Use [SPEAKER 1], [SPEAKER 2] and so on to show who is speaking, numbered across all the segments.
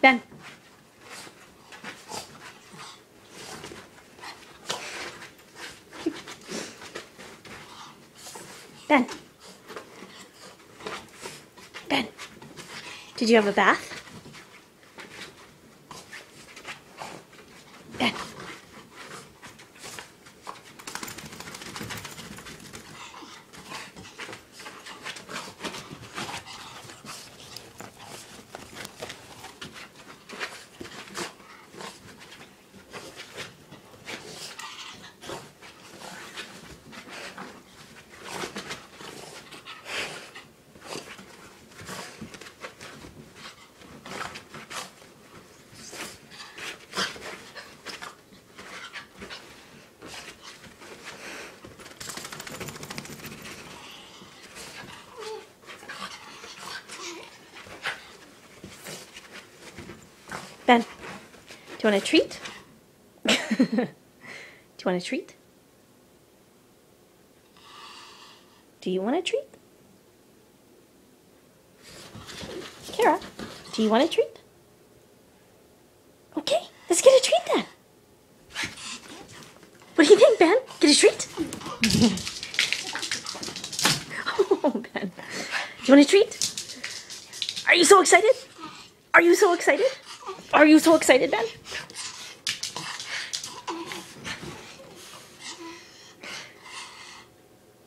[SPEAKER 1] Ben. Ben. Ben. Did you have a bath? Ben. Ben, do you want a treat? Do you want a treat? Do you want a treat? Kara, do you want a treat? Okay, let's get a treat then. What do you think, Ben? Get a treat? Oh, Ben. Do you want a treat? Are you so excited? Are you so excited? Are you so excited, Ben?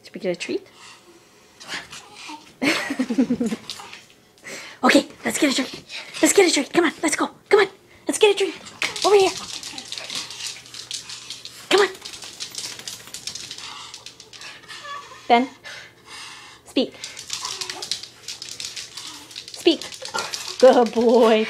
[SPEAKER 1] Should we get a treat? Okay, let's get a treat. Let's get a treat. Come on, let's go. Come on, let's get a treat. Over here. Come on. Ben, speak. Speak. Good boy.